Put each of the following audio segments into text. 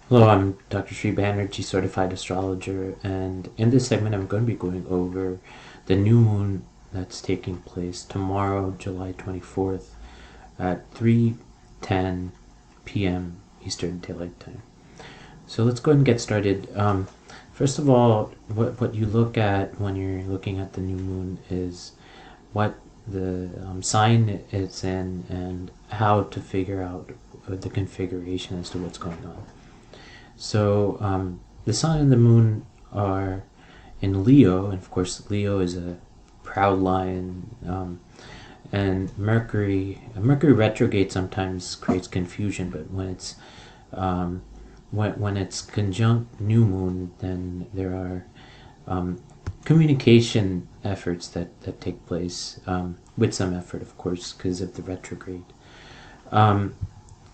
Hello, I'm Dr. Sri Banerjee, certified astrologer, and in this segment, I'm going to be going over the new moon that's taking place tomorrow, July 24th, at 3:10 p.m. Eastern Daylight Time. So let's go ahead and get started. First of all, what you look at when you're looking at the new moon is what the sign it's in and how to figure out the configuration as to what's going on. So the sun and the moon are in Leo, and of course Leo is a proud lion. And Mercury retrograde sometimes creates confusion, but um, when it's conjunct new moon, then there are communication efforts that take place, with some effort, of course, because of the retrograde. Um,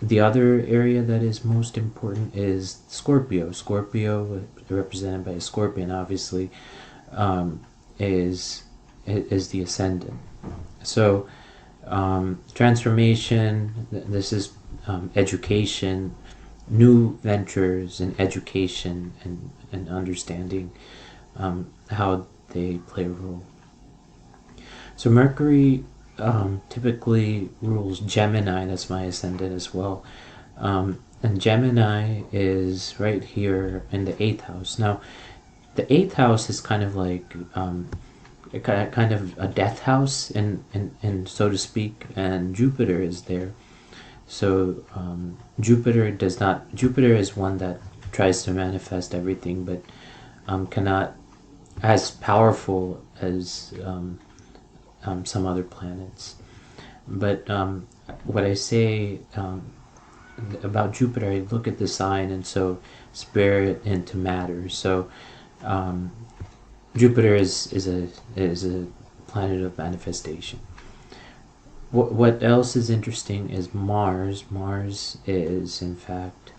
the other area that is most important is Scorpio. Scorpio, represented by a scorpion, obviously, um, is is the ascendant. So transformation. This is education, new ventures in education, and understanding how they play a role. So Mercury typically rules Gemini. That's my ascendant as well. And Gemini is right here in the eighth house. Now, the eighth house is kind of like kind of a death house, and so to speak. And Jupiter is there. So Jupiter does not. Jupiter is one that tries to manifest everything, but cannot as powerful as some other planets. But what I say about Jupiter, I look at the sign, and so spirit into matter. So um, Jupiter is a planet of manifestation. What else is interesting is Mars. Mars is in fact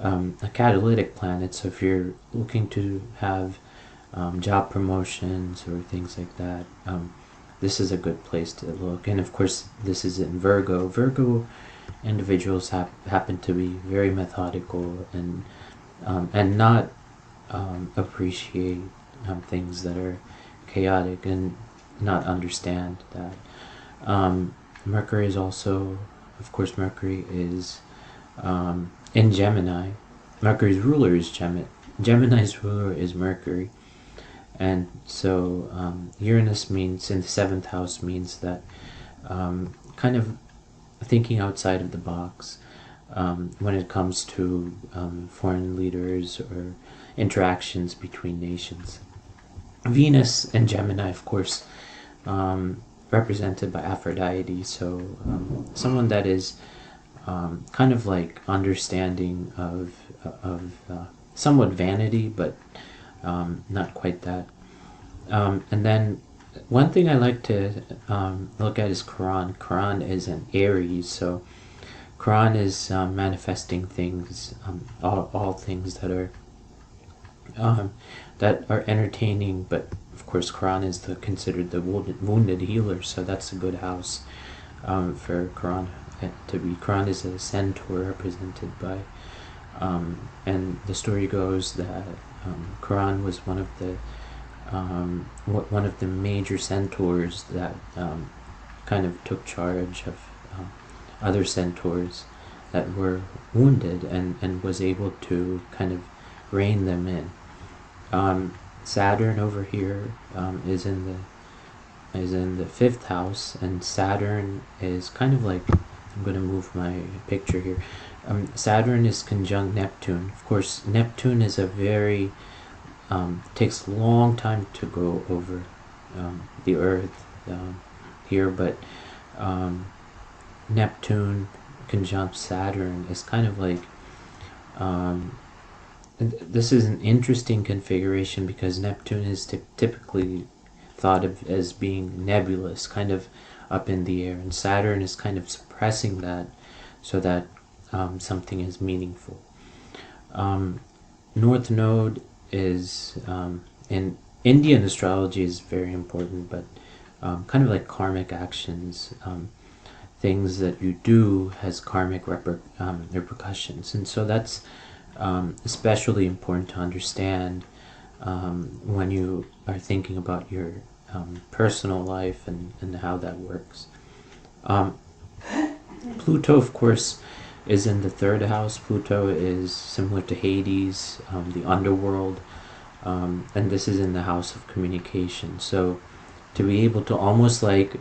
a catalytic planet. So if you're looking to have job promotions or things like that, this is a good place to look. And of course, this is in Virgo. Virgo individuals happen to be very methodical and not appreciate things that are chaotic and not understand that. Mercury is also, of course, Mercury is in Gemini. Mercury's ruler is Gemini. Gemini's ruler is Mercury. And so Uranus means in the seventh house means that kind of thinking outside of the box when it comes to foreign leaders or interactions between nations. Venus and Gemini, of course, represented by Aphrodite. So someone that is kind of like understanding of somewhat vanity, but not quite that. And then one thing I like to look at is Quran. Quran is an Aries, so Quran is manifesting things, all things um, that are entertaining. But of course, Quran is considered the wounded healer, so that's a good house for Quran to be. Quran is a centaur represented by, and the story goes that Quran was one of the major centaurs that kind of took charge of other centaurs that were wounded and was able to kind of rein them in. Saturn over here is in the fifth house, and Saturn is kind of like, I'm going to move my picture here. Saturn is conjunct Neptune. Of course, Neptune is a very takes a long time to go over the Earth here, but Neptune conjunct Saturn is kind of like this is an interesting configuration because Neptune is typically thought of as being nebulous, kind of up in the air, and Saturn is kind of suppressing that so that something is meaningful. North Node is in Indian astrology is very important, but kind of like karmic actions, things that you do has karmic repercussions, and so that's especially important to understand when you are thinking about your personal life and how that works. Pluto, of course, is in the third house. Pluto is similar to Hades, the underworld, and this is in the house of communication. So to be able to almost like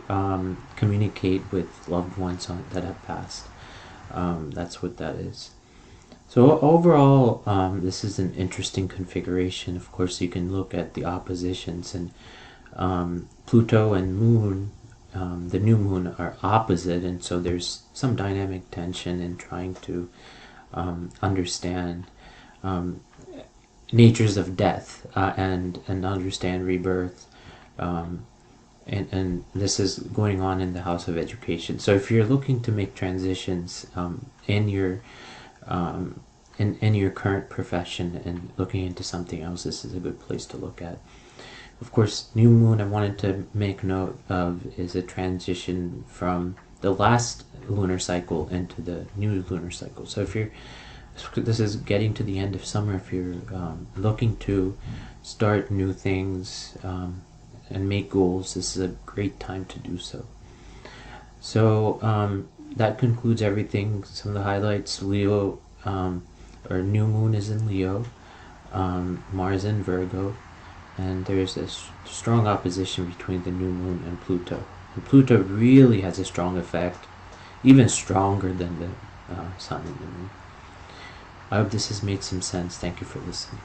communicate with loved ones that have passed, that's what that is. So overall, this is an interesting configuration. Of course, you can look at the oppositions, and Pluto and Moon, the new moon, are opposite, and so there's some dynamic tension in trying to understand natures of death and understand rebirth. And this is going on in the house of education. So if you're looking to make transitions in your in your current profession and looking into something else, this is a good place to look at. Of course, new moon, I wanted to make note of, is a transition from the last lunar cycle into the new lunar cycle. So if you're, this is getting to the end of summer, if you're looking to start new things and make goals, this is a great time to do so. So that concludes everything. Some of the highlights: Leo, or new moon is in Leo, Mars in Virgo, and there's a strong opposition between the new moon and Pluto. And Pluto really has a strong effect, even stronger than the sun and the moon. I hope this has made some sense. Thank you for listening.